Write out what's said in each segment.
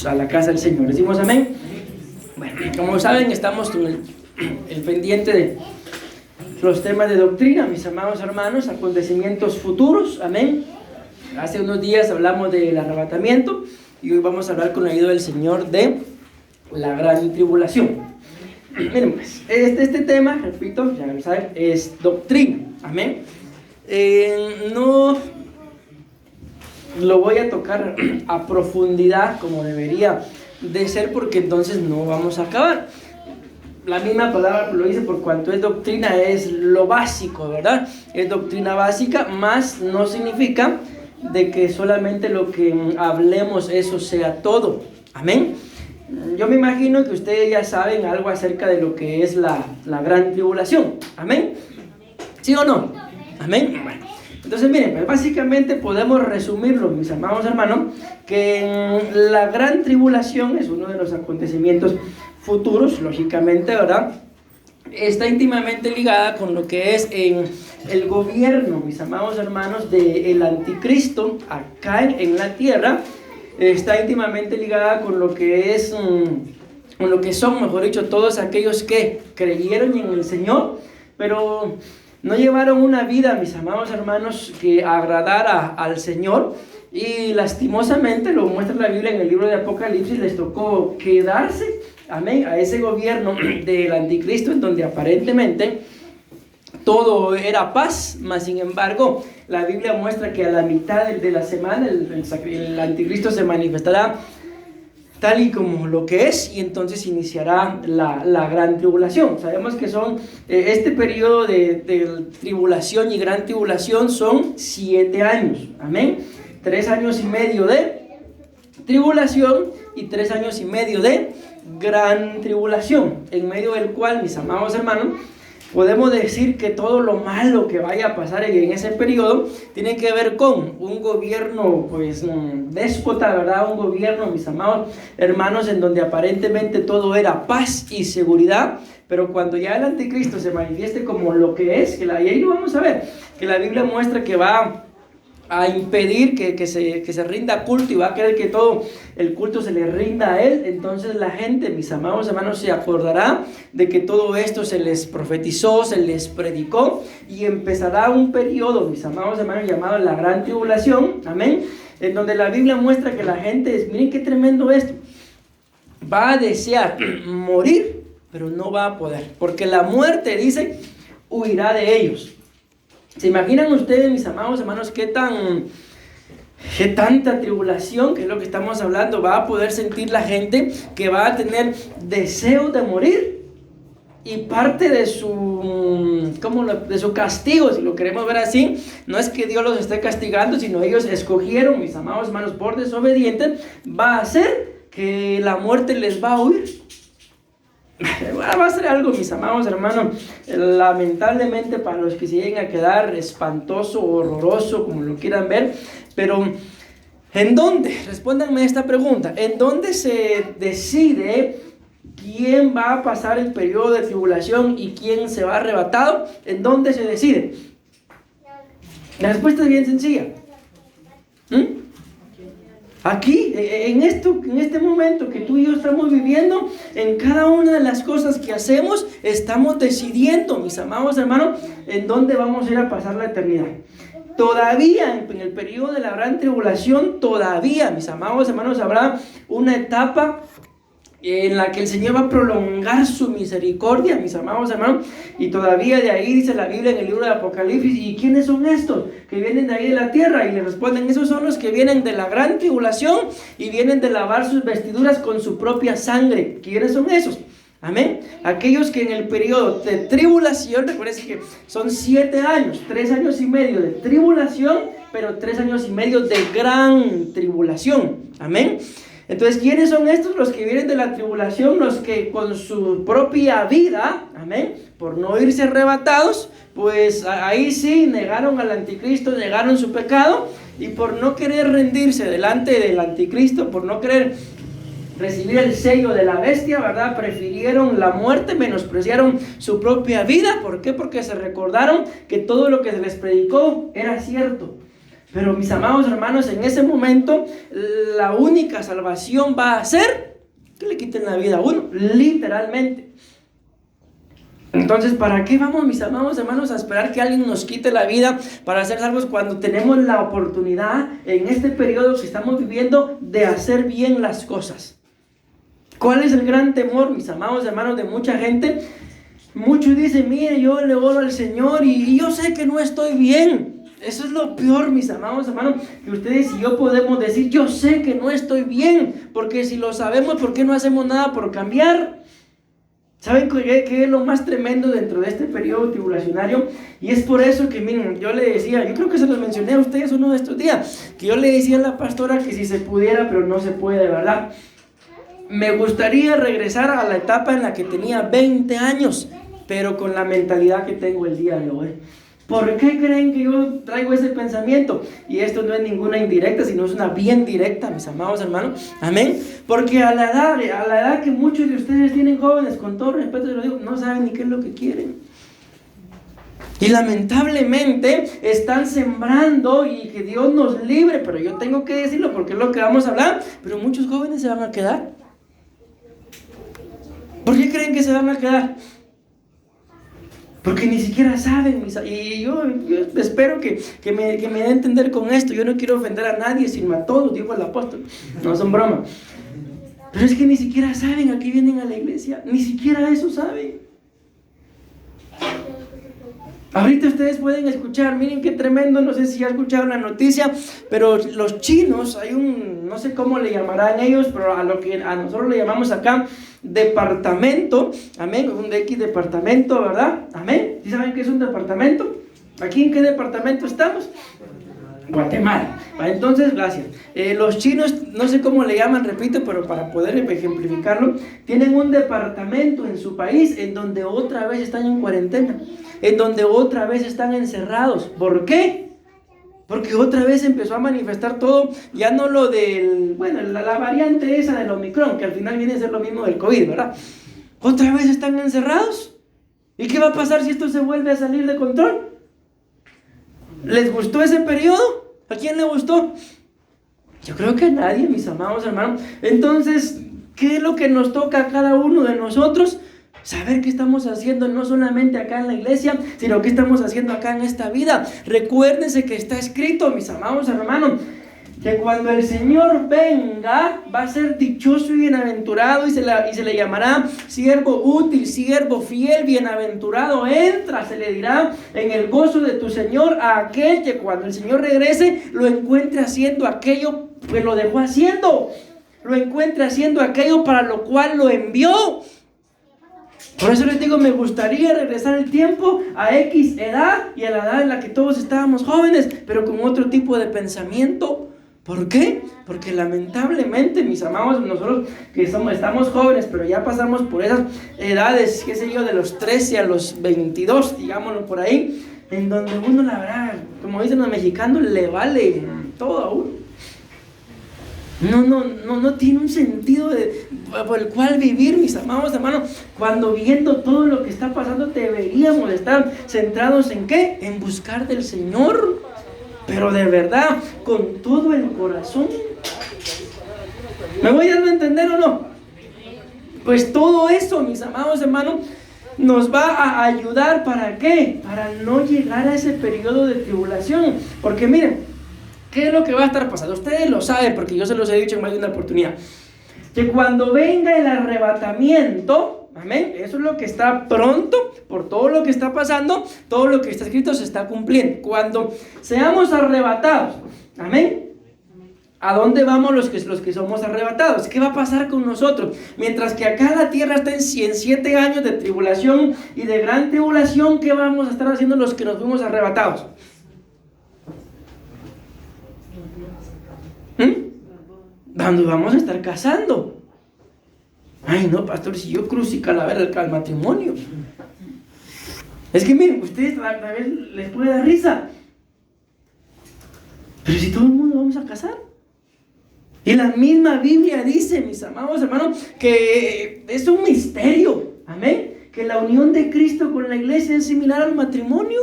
A la casa del Señor. Decimos amén. Bueno, como saben, estamos con el pendiente de los temas de doctrina, mis amados hermanos, acontecimientos futuros. Amén. Hace unos días hablamos del arrebatamiento y hoy vamos a hablar con la ayuda del Señor de la gran tribulación. Miren pues, este tema, repito, ya lo saben, es doctrina. Amén. No lo voy a tocar a profundidad como debería de ser, porque entonces no vamos a acabar. La misma palabra lo dice, por cuanto es doctrina, es lo básico, ¿verdad? Es doctrina básica, más no significa de que solamente lo que hablemos eso sea todo. Amén. Yo me imagino que ustedes ya saben algo acerca de lo que es la gran tribulación. Amén. ¿Sí o no? Amén. Bueno. Entonces miren, pues básicamente podemos resumirlo, mis amados hermanos, que la gran tribulación es uno de los acontecimientos futuros, lógicamente, ¿verdad? Está íntimamente ligada con lo que es el gobierno, mis amados hermanos, del anticristo acá en la tierra. Está íntimamente ligada con lo que es, con lo que son, mejor dicho, todos aquellos que creyeron en el Señor, pero no llevaron una vida, mis amados hermanos, que agradara al Señor, y lastimosamente, lo muestra la Biblia en el libro de Apocalipsis, les tocó quedarse, amén, a ese gobierno del anticristo, en donde aparentemente todo era paz, mas sin embargo, la Biblia muestra que a la mitad de la semana el anticristo se manifestará tal y como lo que es, y entonces iniciará la gran tribulación. Sabemos que son este periodo de tribulación y gran tribulación son 7 años, amén. 3 años y medio de tribulación y 3 años y medio de gran tribulación, en medio del cual, mis amados hermanos, podemos decir que todo lo malo que vaya a pasar en ese periodo tiene que ver con un gobierno, pues, déspota, ¿verdad? Un gobierno, mis amados hermanos, en donde aparentemente todo era paz y seguridad, pero cuando ya el anticristo se manifieste como lo que es, y ahí lo vamos a ver, que la Biblia muestra que va a impedir que se rinda culto, y va a querer que todo el culto se le rinda a él. Entonces la gente, mis amados hermanos, se acordará de que todo esto se les profetizó, se les predicó, y empezará un periodo, mis amados hermanos, llamado la gran tribulación, amén, en donde la Biblia muestra que la gente, miren qué tremendo esto, va a desear morir, pero no va a poder, porque la muerte, dice, huirá de ellos. ¿Se imaginan ustedes, mis amados hermanos, qué tanta tribulación, que es lo que estamos hablando, va a poder sentir la gente, que va a tener deseo de morir? Y parte de su castigo, si lo queremos ver así, no es que Dios los esté castigando, sino ellos escogieron, mis amados hermanos, por desobedientes, va a hacer que la muerte les va a huir. Va a ser algo, mis amados hermanos, lamentablemente para los que se lleguen a quedar espantoso, horroroso, como lo quieran ver. Pero ¿en dónde? Respóndanme esta pregunta. ¿En dónde se decide quién va a pasar el periodo de tribulación y quién se va arrebatado? ¿En dónde se decide? La respuesta es bien sencilla. Aquí, en este momento que tú y yo estamos viviendo, en cada una de las cosas que hacemos, estamos decidiendo, mis amados hermanos, en dónde vamos a ir a pasar la eternidad. Todavía en el periodo de la gran tribulación, todavía, mis amados hermanos, habrá una etapa en la que el Señor va a prolongar su misericordia, mis amados hermanos, y todavía de ahí dice la Biblia en el libro de Apocalipsis, ¿y quiénes son estos que vienen de ahí de la tierra? Y le responden, esos son los que vienen de la gran tribulación y vienen de lavar sus vestiduras con su propia sangre. ¿Quiénes son esos? Amén. Aquellos que en el periodo de tribulación, recuerden que son 7 años, 3 años y medio de tribulación, pero 3 años y medio de gran tribulación. Amén. Entonces, ¿quiénes son estos? Los que vienen de la tribulación, los que con su propia vida, amén, por no irse arrebatados, pues ahí sí negaron al anticristo, negaron su pecado, y por no querer rendirse delante del anticristo, por no querer recibir el sello de la bestia, ¿verdad? Prefirieron la muerte, menospreciaron su propia vida. ¿Por qué? Porque se recordaron que todo lo que se les predicó era cierto. Pero mis amados hermanos, en ese momento, la única salvación va a ser que le quiten la vida a uno, literalmente. Entonces, ¿para qué vamos, mis amados hermanos, a esperar que alguien nos quite la vida para ser salvos cuando tenemos la oportunidad en este periodo que estamos viviendo de hacer bien las cosas? ¿Cuál es el gran temor, mis amados hermanos, de mucha gente? Muchos dicen, mire, yo le oro al Señor y yo sé que no estoy bien. Eso es lo peor, mis amados hermanos, que ustedes y yo podemos decir, yo sé que no estoy bien, porque si lo sabemos, ¿por qué no hacemos nada por cambiar? ¿Saben qué es lo más tremendo dentro de este periodo tribulacionario? Y es por eso que, miren, yo le decía, yo creo que se los mencioné a ustedes uno de estos días, que yo le decía a la pastora que si se pudiera, pero no se puede, ¿verdad? Me gustaría regresar a la etapa en la que tenía 20 años, pero con la mentalidad que tengo el día de hoy. ¿Por qué creen que yo traigo ese pensamiento? Y esto no es ninguna indirecta, sino es una bien directa, mis amados hermanos. Amén. Porque a la edad que muchos de ustedes tienen jóvenes, con todo respeto se lo digo, no saben ni qué es lo que quieren. Y lamentablemente están sembrando y que Dios nos libre, pero yo tengo que decirlo porque es lo que vamos a hablar. Pero muchos jóvenes se van a quedar. ¿Por qué creen que se van a quedar? Porque ni siquiera saben, y yo espero que me dé a entender con esto. Yo no quiero ofender a nadie, sino a todos, dijo el apóstol. No son bromas. Pero es que ni siquiera saben a qué vienen a la iglesia. Ni siquiera eso saben. Ahorita ustedes pueden escuchar, miren qué tremendo, no sé si ya escucharon la noticia, pero los chinos, hay no sé cómo le llamarán ellos, pero a lo que a nosotros le llamamos acá departamento, amén, un X departamento, ¿verdad? Amén. ¿Sí saben qué es un departamento? ¿Aquí en qué departamento estamos? Guatemala. Entonces, gracias. Los chinos, no sé cómo le llaman, repito, pero para poder ejemplificarlo, tienen un departamento en su país en donde otra vez están en cuarentena, en donde otra vez están encerrados. ¿Por qué? Porque otra vez empezó a manifestar todo, ya no lo del, bueno, la variante esa del Omicron, que al final viene a ser lo mismo del COVID, ¿verdad? Otra vez están encerrados. ¿Y qué va a pasar si esto se vuelve a salir de control? ¿Les gustó ese periodo? ¿A quién le gustó? Yo creo que a nadie, mis amados hermanos. Entonces, ¿qué es lo que nos toca a cada uno de nosotros? Saber qué estamos haciendo no solamente acá en la iglesia, sino qué estamos haciendo acá en esta vida. Recuérdense que está escrito, mis amados hermanos, que cuando el Señor venga, va a ser dichoso y bienaventurado, y se le llamará siervo útil, siervo fiel, bienaventurado. Entra, se le dirá, en el gozo de tu Señor, a aquel que cuando el Señor regrese, lo encuentre haciendo aquello que lo dejó haciendo, lo encuentre haciendo aquello para lo cual lo envió. Por eso les digo, me gustaría regresar el tiempo a X edad y a la edad en la que todos estábamos jóvenes, pero con otro tipo de pensamiento. ¿Por qué? Porque lamentablemente, mis amados, nosotros que estamos jóvenes, pero ya pasamos por esas edades, qué sé yo, de los 13 a los 22, digámoslo por ahí, en donde uno, la verdad, como dicen los mexicanos, le vale todo a uno. No tiene un sentido por el cual vivir, mis amados hermanos. Cuando viendo todo lo que está pasando, deberíamos estar centrados en ¿qué? En buscar del Señor, pero de verdad, con todo el corazón. ¿Me voy dando a entender o no? Pues todo eso, mis amados hermanos, nos va a ayudar. ¿Para qué? Para no llegar a ese periodo de tribulación. Porque miren, ¿qué es lo que va a estar pasando? Ustedes lo saben porque yo se los he dicho en más de una oportunidad. Que cuando venga el arrebatamiento, amén, eso es lo que está pronto, por todo lo que está pasando, todo lo que está escrito se está cumpliendo. Cuando seamos arrebatados, amén, ¿a dónde vamos los que somos arrebatados? ¿Qué va a pasar con nosotros? Mientras que acá la tierra está en 7 años de tribulación y de gran tribulación, ¿qué vamos a estar haciendo los que nos fuimos arrebatados? ¿Dónde vamos a estar casando? Ay, no, pastor, si yo cruzo y calavera al matrimonio. Es que miren, ustedes a vez les puede dar risa, pero si todo el mundo vamos a casar. Y la misma Biblia dice, mis amados hermanos, que es un misterio, amén, que la unión de Cristo con la iglesia es similar al matrimonio.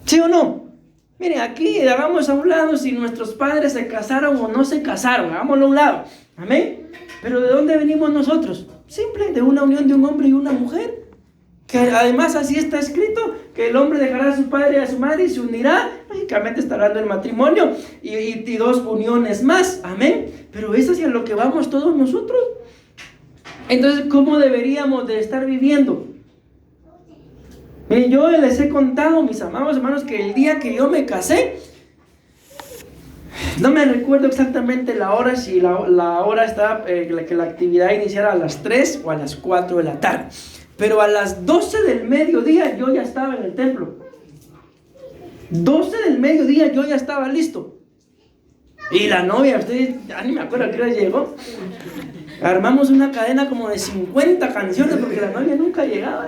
¿Sí o no? Miren, aquí hagamos a un lado si nuestros padres se casaron o no se casaron, hagámoslo a un lado. Amén. Pero ¿de dónde venimos nosotros? Simple, de una unión de un hombre y una mujer. Que además así está escrito, que el hombre dejará a su padre y a su madre y se unirá. Lógicamente está hablando del matrimonio y dos uniones más. Amén. Pero es hacia lo que vamos todos nosotros. Entonces, ¿cómo deberíamos de estar viviendo? Miren, yo les he contado, mis amados hermanos, que el día que yo me casé, no me recuerdo exactamente la hora, si la hora estaba, que la actividad iniciara a las 3 o a las 4 de la tarde. Pero a las 12 del mediodía yo ya estaba en el templo. 12 del mediodía yo ya estaba listo. Y la novia, ustedes, ya ni me acuerdo a qué hora llegó. Armamos una cadena como de 50 canciones porque la novia nunca llegaba.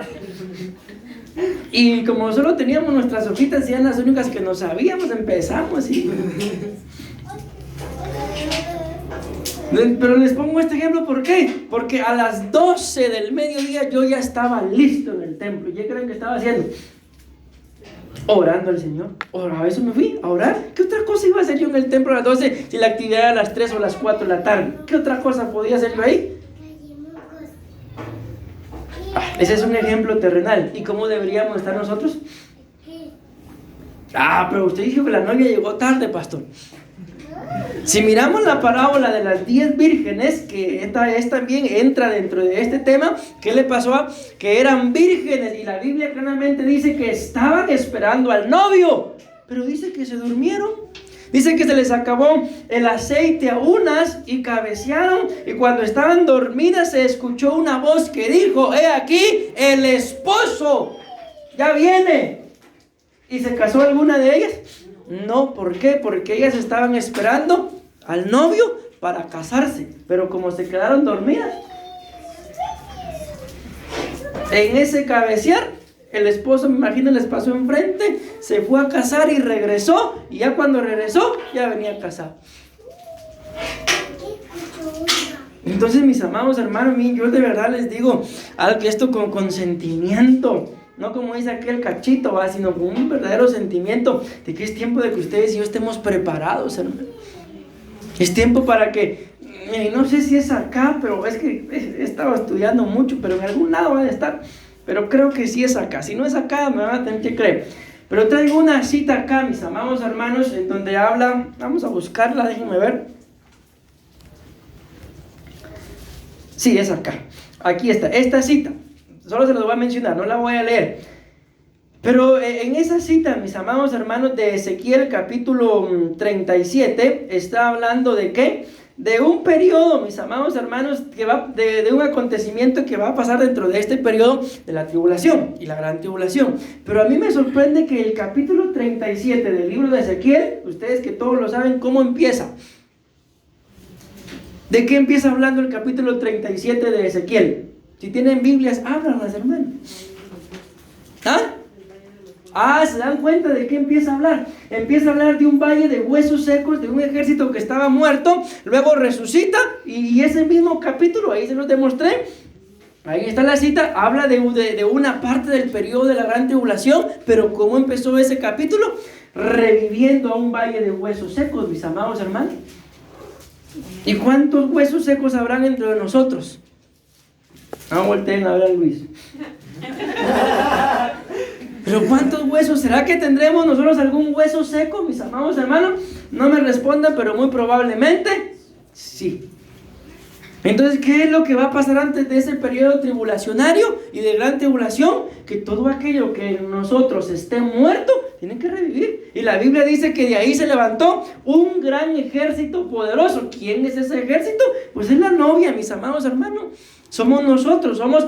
Y como solo teníamos nuestras hojitas y eran las únicas que nos sabíamos, empezamos y... Pero les pongo este ejemplo, ¿por qué? Porque a las 12 del mediodía yo ya estaba listo en el templo. ¿Qué creen que estaba haciendo? Orando al Señor. A eso me fui, a orar. ¿Qué otra cosa iba a hacer yo en el templo a las 12 si la actividad era a las 3 o las 4 de la tarde? ¿Qué otra cosa podía hacer yo ahí? Ese es un ejemplo terrenal. ¿Y cómo deberíamos estar nosotros? Pero usted dijo que la novia llegó tarde, pastor. Si miramos la parábola de las 10 vírgenes, que esta también entra dentro de este tema, ¿qué le pasó? Que eran vírgenes y la Biblia claramente dice que estaban esperando al novio, pero dice que se durmieron. Dice que se les acabó el aceite a unas y cabecearon, y cuando estaban dormidas se escuchó una voz que dijo: he aquí, el esposo ya viene. ¿Y se casó alguna de ellas? No, ¿por qué? Porque ellas estaban esperando al novio para casarse, pero como se quedaron dormidas, en ese cabecear, el esposo, me imagino, les pasó enfrente, se fue a casar y regresó, y ya cuando regresó, ya venía casado. Entonces, mis amados hermanos, yo de verdad les digo, algo que esto con consentimiento, no como dice aquel cachito, sino con un verdadero sentimiento de que es tiempo de que ustedes y yo estemos preparados, hermano. Es tiempo para que, no sé si es acá, pero es que he estado estudiando mucho, pero en algún lado va a estar, pero creo que sí es acá. Si no es acá, me van a tener que creer. Pero traigo una cita acá, mis amados hermanos, en donde habla, vamos a buscarla, déjenme ver. Sí, es acá. Aquí está, esta cita. Solo se los voy a mencionar, no la voy a leer. Pero en esa cita, mis amados hermanos, de Ezequiel capítulo 37, está hablando de ¿qué? De un periodo, mis amados hermanos, que va de un acontecimiento que va a pasar dentro de este periodo de la tribulación y la gran tribulación. Pero a mí me sorprende que el capítulo 37 del libro de Ezequiel, ustedes que todos lo saben, ¿cómo empieza? ¿De qué empieza hablando el capítulo 37 de Ezequiel? Si tienen Biblias, ábranlas, hermano. ¿Se dan cuenta de qué empieza a hablar? Empieza a hablar de un valle de huesos secos, de un ejército que estaba muerto, luego resucita, y ese mismo capítulo, ahí se los demostré, ahí está la cita, habla de una parte del periodo de la gran tribulación, pero ¿cómo empezó ese capítulo? Reviviendo a un valle de huesos secos, mis amados hermanos. ¿Y cuántos huesos secos habrán entre nosotros? No volteen a ver a Luis. Pero ¿cuántos huesos? ¿Será que tendremos nosotros algún hueso seco, mis amados hermanos? No me respondan, pero muy probablemente sí. Entonces, ¿qué es lo que va a pasar antes de ese periodo tribulacionario y de gran tribulación? Que todo aquello que en nosotros esté muerto, tiene que revivir. Y la Biblia dice que de ahí se levantó un gran ejército poderoso. ¿Quién es ese ejército? Pues es la novia, mis amados hermanos. Somos nosotros, somos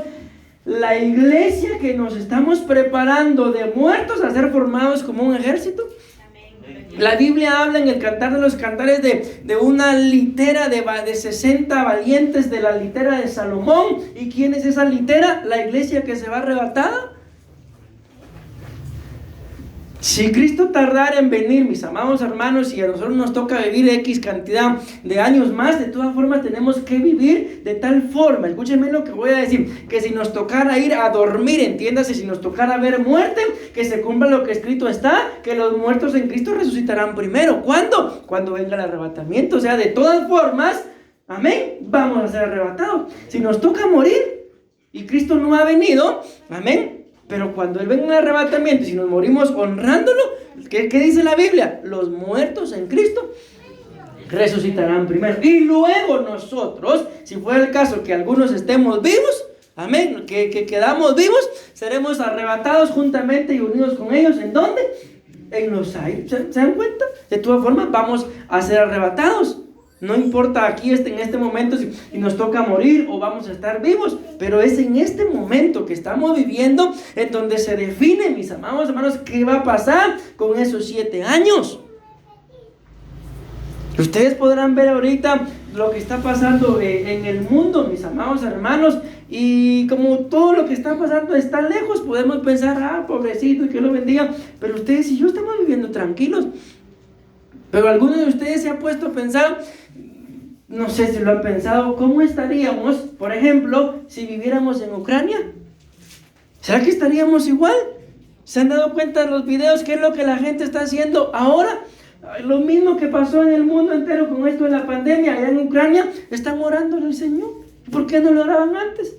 la iglesia que nos estamos preparando de muertos a ser formados como un ejército. La Biblia habla en el Cantar de los Cantares de una litera de 60 valientes, de la litera de Salomón. ¿Y quién es esa litera? La iglesia que se va arrebatada. Si Cristo tardara en venir, mis amados hermanos, y a nosotros nos toca vivir X cantidad de años más, de todas formas tenemos que vivir de tal forma, escúchenme lo que voy a decir, que si nos tocara ir a dormir, entiéndase, si nos tocara ver muerte, que se cumpla lo que escrito está, que los muertos en Cristo resucitarán primero. ¿Cuándo? Cuando venga el arrebatamiento. O sea, de todas formas, amén, vamos a ser arrebatados. Si nos toca morir y Cristo no ha venido, amén, pero cuando Él venga en el arrebatamiento y si nos morimos honrándolo, ¿qué dice la Biblia? Los muertos en Cristo resucitarán primero. Y luego nosotros, si fuera el caso que algunos estemos vivos, amén, que quedamos vivos, seremos arrebatados juntamente y unidos con ellos. ¿En dónde? En los aires. ¿Se dan cuenta? De todas formas vamos a ser arrebatados. No importa aquí en este momento si nos toca morir o vamos a estar vivos, pero es en este momento que estamos viviendo en donde se define, mis amados hermanos, qué va a pasar con esos 7 años. Ustedes podrán ver ahorita lo que está pasando en el mundo, mis amados hermanos, y como todo lo que está pasando está lejos, podemos pensar, pobrecito, y que lo bendiga, pero ustedes y yo estamos viviendo tranquilos. Pero alguno de ustedes se ha puesto a pensar, no sé si lo han pensado, ¿cómo estaríamos, por ejemplo, si viviéramos en Ucrania? ¿Será que estaríamos igual? ¿Se han dado cuenta de los videos? ¿Qué es lo que la gente está haciendo ahora? Lo mismo que pasó en el mundo entero con esto de la pandemia, allá en Ucrania, están orando al Señor. ¿Por qué no lo oraban antes?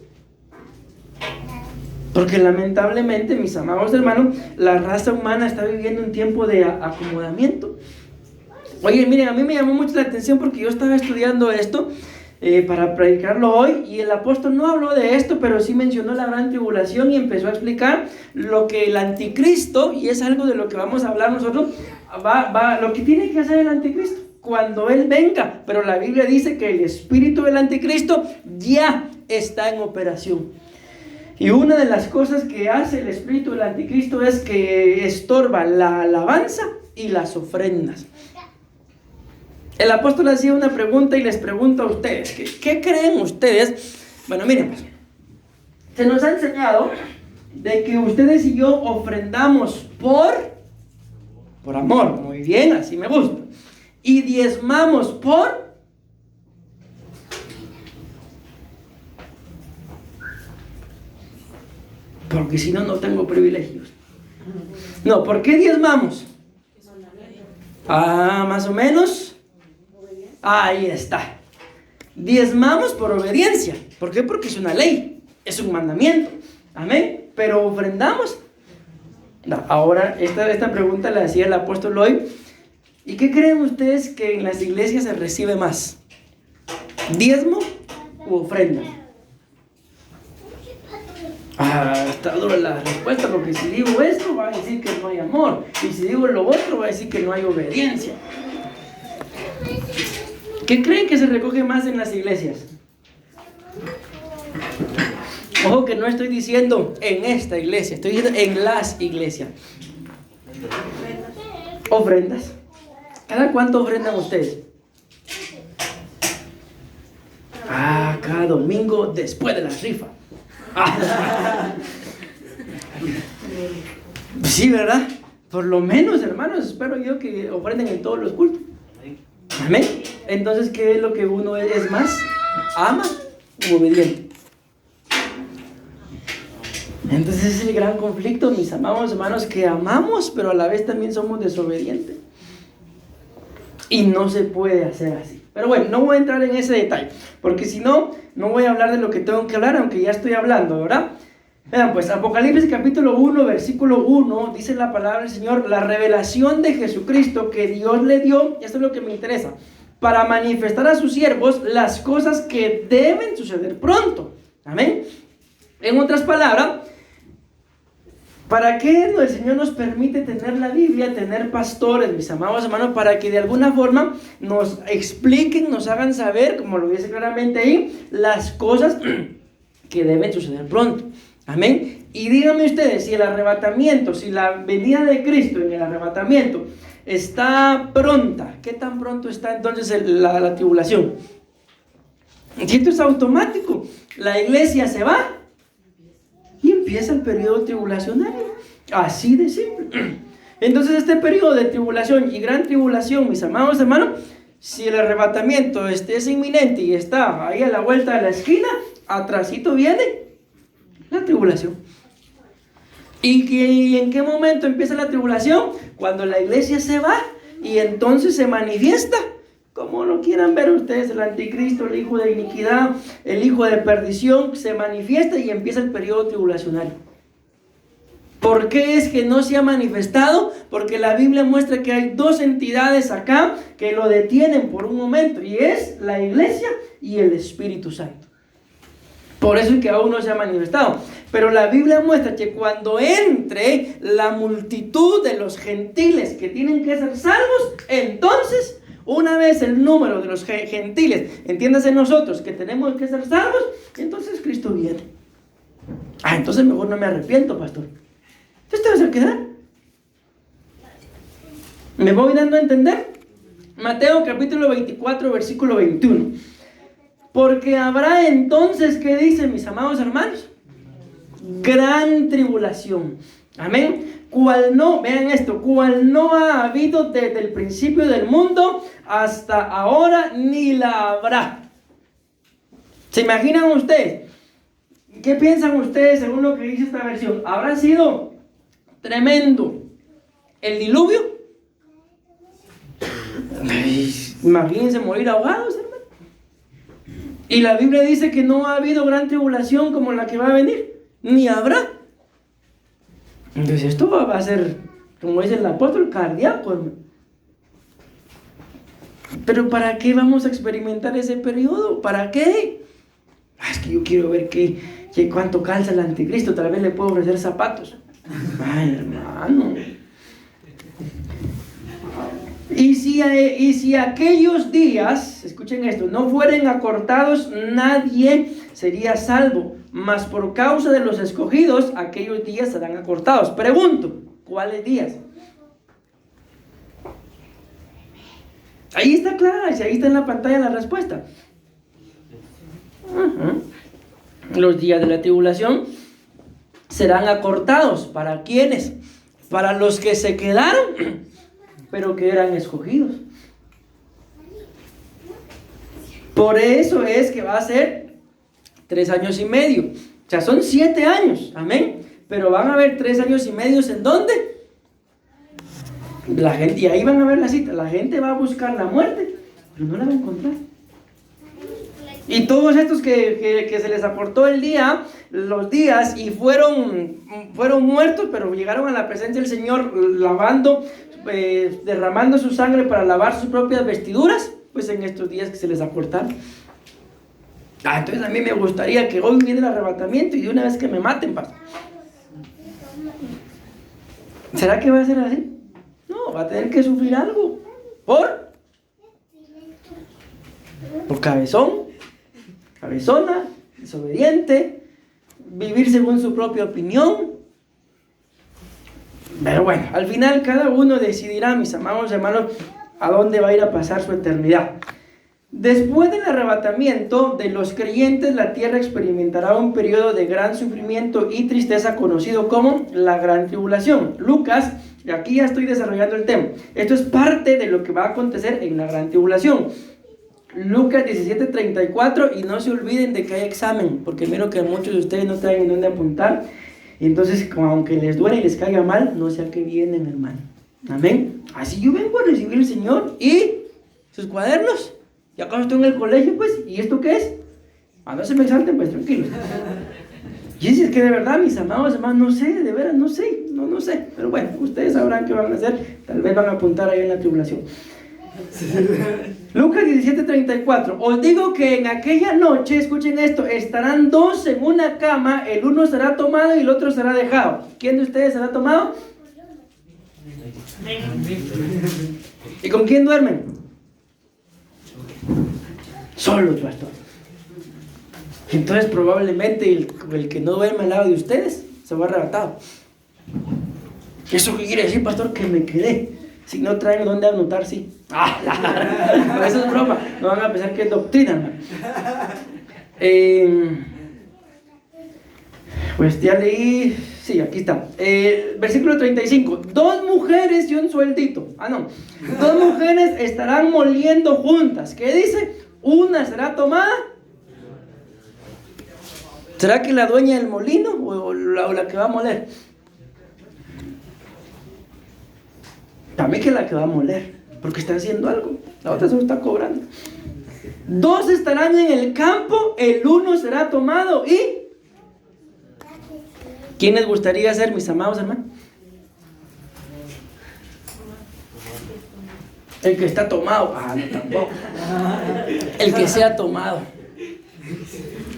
Porque lamentablemente, mis amados hermanos, la raza humana está viviendo un tiempo de acomodamiento. Oye, miren, a mí me llamó mucho la atención porque yo estaba estudiando esto para predicarlo hoy, y el apóstol no habló de esto, pero sí mencionó la gran tribulación y empezó a explicar lo que el anticristo, y es algo de lo que vamos a hablar nosotros, lo que tiene que hacer el anticristo cuando él venga. Pero la Biblia dice que el espíritu del anticristo ya está en operación. Y una de las cosas que hace el espíritu del anticristo es que estorba la alabanza y las ofrendas. El apóstol hacía una pregunta y les pregunta a ustedes, ¿qué creen ustedes? Bueno, miren, pues, se nos ha enseñado de que ustedes y yo ofrendamos por amor. Muy bien, así me gusta. Y diezmamos porque si no, no tengo privilegios. No, ¿por qué diezmamos? Más o menos. Ahí está. Diezmamos por obediencia. ¿Por qué? Porque es una ley, es un mandamiento. Amén. Pero ofrendamos. No, ahora esta pregunta la hacía el apóstol hoy. ¿Y qué creen ustedes que en las iglesias se recibe más? ¿Diezmo u ofrenda? Está dura la respuesta, porque si digo esto va a decir que no hay amor, y si digo lo otro va a decir que no hay obediencia. ¿Qué creen que se recoge más en las iglesias? Ojo que no estoy diciendo en esta iglesia, estoy diciendo en las iglesias. Ofrendas. ¿Cada cuánto ofrendan ustedes? Cada domingo después de la rifa. Sí, ¿verdad? Por lo menos, hermanos, espero yo que ofrenden en todos los cultos. Amén. Entonces, ¿qué es lo que uno es más? ¿Ama o obediente? Entonces ese es el gran conflicto, mis amados hermanos, que amamos, pero a la vez también somos desobedientes. Y no se puede hacer así. Pero bueno, no voy a entrar en ese detalle, porque si no, no voy a hablar de lo que tengo que hablar, aunque ya estoy hablando, ¿verdad? Vean, pues Apocalipsis capítulo 1, versículo 1, dice la palabra del Señor, la revelación de Jesucristo que Dios le dio, esto es lo que me interesa, para manifestar a sus siervos las cosas que deben suceder pronto. Amén. En otras palabras, ¿para qué el Señor nos permite tener la Biblia, tener pastores, mis amados hermanos? Para que de alguna forma nos expliquen, nos hagan saber, como lo dice claramente ahí, las cosas que deben suceder pronto. Amén. Y díganme ustedes, si el arrebatamiento, si la venida de Cristo en el arrebatamiento está pronta, ¿qué tan pronto está entonces la tribulación? Si esto es automático, la iglesia se va y empieza el periodo tribulacionario, así de simple. Entonces este periodo de tribulación y gran tribulación, mis amados hermanos, si el arrebatamiento es inminente y está ahí a la vuelta de la esquina, atrasito viene la tribulación. ¿Y en qué momento empieza la tribulación? Cuando la iglesia se va y entonces se manifiesta, como lo quieran ver ustedes, el anticristo, el hijo de iniquidad, el hijo de perdición, se manifiesta y empieza el periodo tribulacionario. ¿Por qué es que no se ha manifestado? Porque la Biblia muestra que hay dos entidades acá que lo detienen por un momento, y es la iglesia y el Espíritu Santo. Por eso es que aún no se ha manifestado. Pero la Biblia muestra que cuando entre la multitud de los gentiles que tienen que ser salvos, entonces, una vez el número de los gentiles, entiéndase nosotros que tenemos que ser salvos, entonces Cristo viene. Entonces mejor no me arrepiento, pastor. Entonces te vas a quedar. ¿Me voy dando a entender? Mateo capítulo 24, versículo 21. Porque habrá entonces, ¿qué dicen mis amados hermanos? Gran tribulación. Amén. Vean esto, cual no ha habido desde el principio del mundo hasta ahora, ni la habrá. ¿Se imaginan ustedes? ¿Qué piensan ustedes según lo que dice esta versión? ¿Habrá sido tremendo el diluvio? Imagínense morir ahogados, hermano. Y la Biblia dice que no ha habido gran tribulación como la que va a venir, ni habrá. Entonces esto va a ser, como dice el apóstol, cardíaco, hermano. Pero ¿para qué vamos a experimentar ese periodo? ¿Para qué? Es que yo quiero ver cuánto calza el anticristo, tal vez le puedo ofrecer zapatos. Ay, hermano. Y si aquellos días, escuchen esto, no fueren acortados, nadie sería salvo. Mas por causa de los escogidos, aquellos días serán acortados. Pregunto, ¿cuáles días? Ahí está clara, ahí está en la pantalla la respuesta. Los días de la tribulación serán acortados. ¿Para quiénes? Para los que se quedaron, pero que eran escogidos. Por eso es que va a ser 3 años y medio. O sea, son 7 años. Amén. Pero van a haber 3 años y medio. ¿En dónde? La gente, y ahí van a ver la cita. La gente va a buscar la muerte, pero no la va a encontrar. Y todos estos que se les acortó los días y fueron muertos, pero llegaron a la presencia del Señor lavando, derramando su sangre para lavar sus propias vestiduras, pues en estos días que se les acortaron. Entonces a mí me gustaría que hoy viene el arrebatamiento y de una vez que me maten, pastor. ¿Será que va a ser así? No, va a tener que sufrir algo. ¿Por cabezón, cabezona, desobediente, vivir según su propia opinión. Pero bueno, al final cada uno decidirá, mis amados hermanos, a dónde va a ir a pasar su eternidad. Después del arrebatamiento de los creyentes, la tierra experimentará un periodo de gran sufrimiento y tristeza conocido como la gran tribulación. Lucas, y aquí ya estoy desarrollando el tema. Esto es parte de lo que va a acontecer en la gran tribulación. Lucas 17:34, y no se olviden de que hay examen, porque miro que muchos de ustedes no traen en dónde apuntar. Entonces, aunque les duele y les caiga mal, no sé a qué vienen, hermano. Amén. Así yo vengo a recibir al Señor y sus cuadernos. Y acá estoy en el colegio, pues, ¿y esto qué es? No se me exalten, pues, tranquilos. Y es que de verdad, mis amados hermanos, no sé, de veras, no sé. Pero bueno, ustedes sabrán qué van a hacer. Tal vez van a apuntar ahí en la tribulación. Lucas 17:34. Os digo que en aquella noche, escuchen esto, estarán 2 en una cama, el uno será tomado y el otro será dejado. ¿Quién de ustedes será tomado? ¿Y con quién duermen? Solos, pastor. Entonces probablemente el que no duerme al lado de ustedes se va arrebatado. ¿Eso qué quiere decir, pastor? Que me quedé. Si no traen dónde anotar, sí. Eso es broma. No van a pensar que es doctrina, hermano. Pues ya leí Sí, aquí está. Versículo 35. 2 mujeres y un sueldito. No. 2 mujeres estarán moliendo juntas. ¿Qué dice? Una será tomada. ¿Será que la dueña del molino o la que va a moler? También que la que va a moler, porque está haciendo algo. La otra se lo está cobrando. 2 estarán en el campo, el uno será tomado y... ¿Quién les gustaría ser, mis amados hermanos? El que está tomado. No, tampoco. El que sea tomado.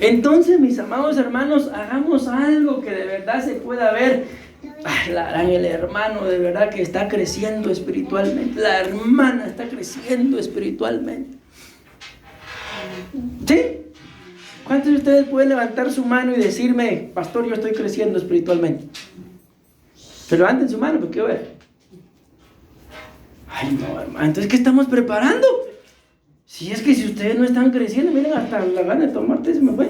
Entonces, mis amados hermanos, hagamos algo que de verdad se pueda ver. El hermano de verdad que está creciendo espiritualmente. La hermana está creciendo espiritualmente. ¿Sí? ¿Cuántos de ustedes pueden levantar su mano y decirme, pastor, yo estoy creciendo espiritualmente? Pero levanten su mano, porque quiero ver. Ay, no, hermano, entonces, ¿qué estamos preparando? Si es que si ustedes no están creciendo, miren, hasta la gana de tomarte se me fue.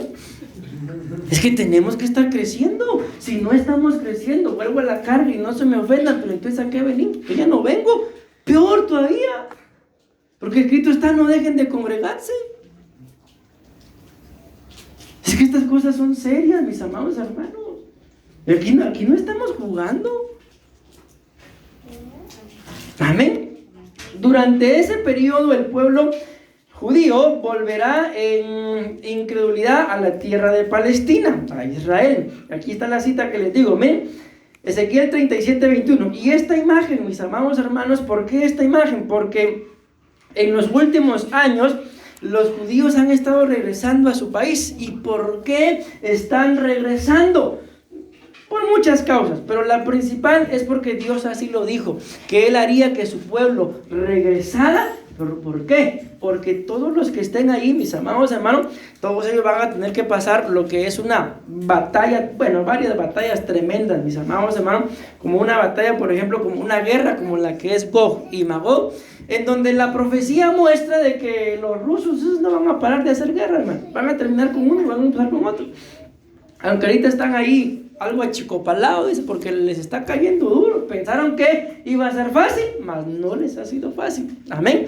Es que tenemos que estar creciendo. Si no estamos creciendo, vuelvo a la carga y no se me ofendan, pero entonces ¿a qué venimos? Que ya no vengo. Peor todavía. Porque escrito está, no dejen de congregarse. Es que estas cosas son serias, mis amados hermanos. Aquí no estamos jugando. Amén. Durante ese periodo el pueblo judío volverá en incredulidad a la tierra de Palestina, a Israel. Aquí está la cita que les digo, miren, Ezequiel 37:21. Y esta imagen, mis amados hermanos, ¿por qué esta imagen? Porque en los últimos años los judíos han estado regresando a su país. ¿Y por qué están regresando? Por muchas causas, pero la principal es porque Dios así lo dijo, que Él haría que su pueblo regresara. ¿Por qué? Porque todos los que estén ahí, mis amados hermanos, todos ellos van a tener que pasar lo que es una batalla, bueno, varias batallas tremendas, mis amados hermanos, como una batalla, por ejemplo, como una guerra, como la que es Gog y Magog, en donde la profecía muestra de que los rusos no van a parar de hacer guerra, hermano, van a terminar con uno y van a empezar con otro. Aunque ahorita están ahí algo achicopalado, dice, porque les está cayendo duro. Pensaron que iba a ser fácil, mas no les ha sido fácil. Amén.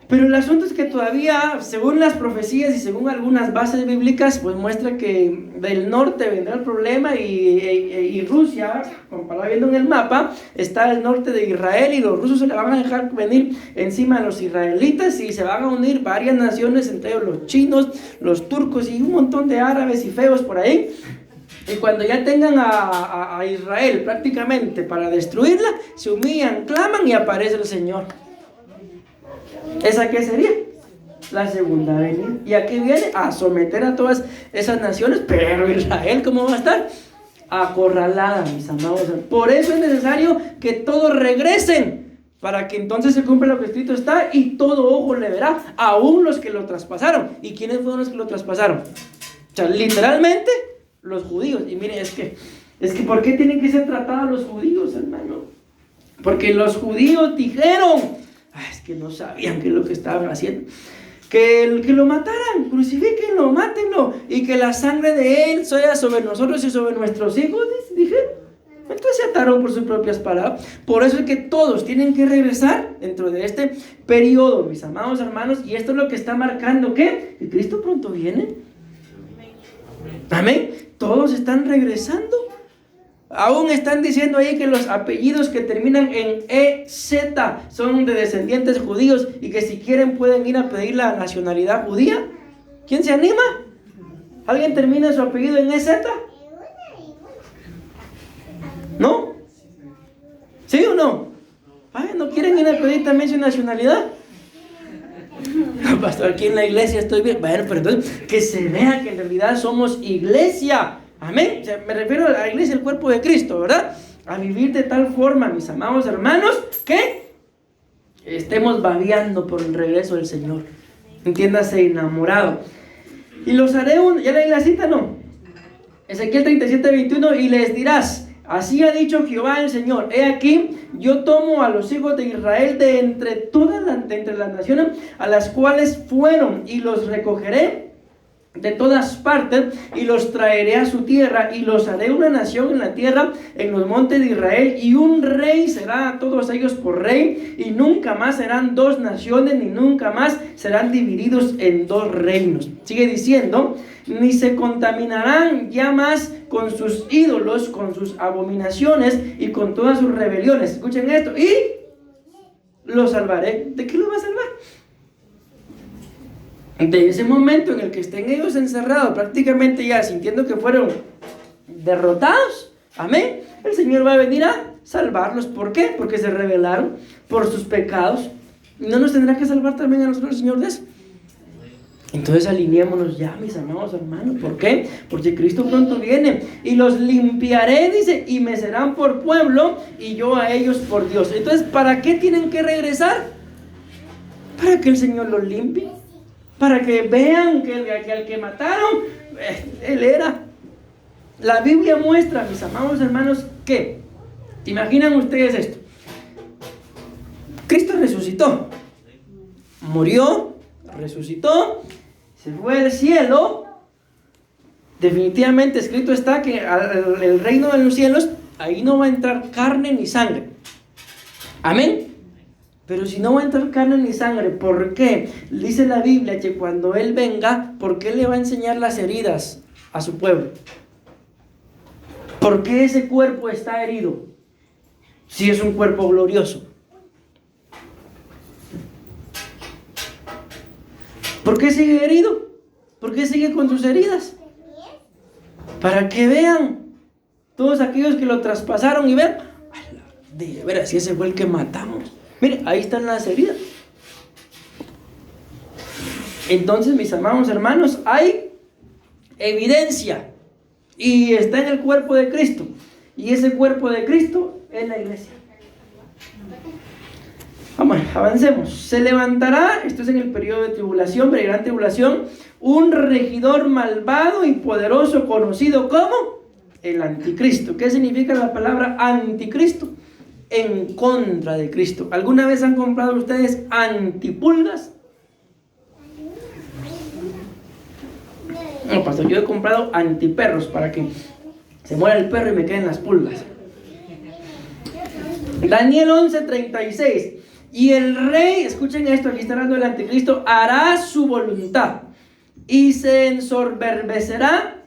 Pero el asunto es que todavía, según las profecías y según algunas bases bíblicas, pues muestra que del norte vendrá el problema y Rusia, como para viendo en el mapa, está al norte de Israel y los rusos se le van a dejar venir encima de los israelitas y se van a unir varias naciones, entre ellos los chinos, los turcos y un montón de árabes y feos por ahí. Y cuando ya tengan a Israel prácticamente para destruirla, se humillan, claman y aparece el Señor. ¿Esa qué sería? La segunda venida. ¿Y a qué viene? A someter a todas esas naciones, pero Israel, ¿cómo va a estar? Acorralada, mis amados. Por eso es necesario que todos regresen, para que entonces se cumpla lo que escrito está y todo ojo le verá, aún los que lo traspasaron. ¿Y quiénes fueron los que lo traspasaron? O sea, literalmente los judíos. Y miren, es que ¿por qué tienen que ser tratados los judíos, hermano? Porque los judíos dijeron, es que no sabían qué es lo que estaban haciendo, que lo mataran, crucifíquenlo, mátenlo, y que la sangre de él sea sobre nosotros y sobre nuestros hijos, dijeron. Entonces se ataron por sus propias palabras. Por eso es que todos tienen que regresar dentro de este periodo, mis amados hermanos, y esto es lo que está marcando, ¿qué? Que Cristo pronto viene. Amén. Todos están regresando. Aún están diciendo ahí que los apellidos que terminan en EZ son de descendientes judíos y que si quieren pueden ir a pedir la nacionalidad judía. ¿Quién se anima? ¿Alguien termina su apellido en EZ? ¿No? ¿Sí o no? ¿No quieren ir a pedir también su nacionalidad? No, pastor, aquí en la iglesia estoy bien. Bueno, pero entonces que se vea que en realidad somos iglesia. Amén. O sea, me refiero a la iglesia, el cuerpo de Cristo, ¿verdad? A vivir de tal forma, mis amados hermanos, que estemos babeando por el regreso del Señor. Entiéndase, enamorado. Y los haré ya leí la cita, ¿no? Ezequiel 37:21, y les dirás, así ha dicho Jehová el Señor, he aquí, yo tomo a los hijos de Israel de entre las naciones a las cuales fueron, y los recogeré de todas partes y los traeré a su tierra y los haré una nación en la tierra, en los montes de Israel, y un rey será a todos ellos por rey, y nunca más serán dos naciones, ni nunca más serán divididos en dos reinos. Sigue diciendo, ni se contaminarán ya más con sus ídolos, con sus abominaciones y con todas sus rebeliones. Escuchen esto, y los salvaré. ¿De qué los va a salvar? De ese momento en el que estén ellos encerrados, prácticamente ya sintiendo que fueron derrotados, amén, el Señor va a venir a salvarlos. ¿Por qué? Porque se rebelaron por sus pecados. ¿No nos tendrá que salvar también a nosotros el Señor de eso? Entonces alineémonos ya, mis amados hermanos. ¿Por qué? Porque Cristo pronto viene y los limpiaré, dice, y me serán por pueblo y yo a ellos por Dios. Entonces, ¿para qué tienen que regresar? Para que el Señor los limpie, para que vean que al que mataron, Él era. La Biblia muestra, mis amados hermanos, que, ¿imaginan ustedes esto? Cristo resucitó, murió, resucitó, se fue al cielo. Definitivamente escrito está que el reino de los cielos, ahí no va a entrar carne ni sangre. Amén. Pero si no va a entrar carne ni sangre, ¿por qué? Dice la Biblia que cuando Él venga, ¿por qué le va a enseñar las heridas a su pueblo? ¿Por qué ese cuerpo está herido? Si es un cuerpo glorioso. ¿Por qué sigue herido? ¿Por qué sigue con sus heridas? Para que vean todos aquellos que lo traspasaron y vean, de veras, si ese fue el que matamos. Mire, ahí están las heridas. Entonces, mis amados hermanos, hay evidencia y está en el cuerpo de Cristo. Y ese cuerpo de Cristo es la iglesia. Vamos, avancemos. Se levantará, esto es en el periodo de tribulación, de gran tribulación, un regidor malvado y poderoso conocido como el anticristo. ¿Qué significa la palabra anticristo? En contra de Cristo. ¿Alguna vez han comprado ustedes antipulgas? No, pastor, yo he comprado antiperros para que se muera el perro y me queden las pulgas. Daniel 11:36. Y el rey, escuchen esto, aquí está hablando del anticristo, hará su voluntad y se ensoberbecerá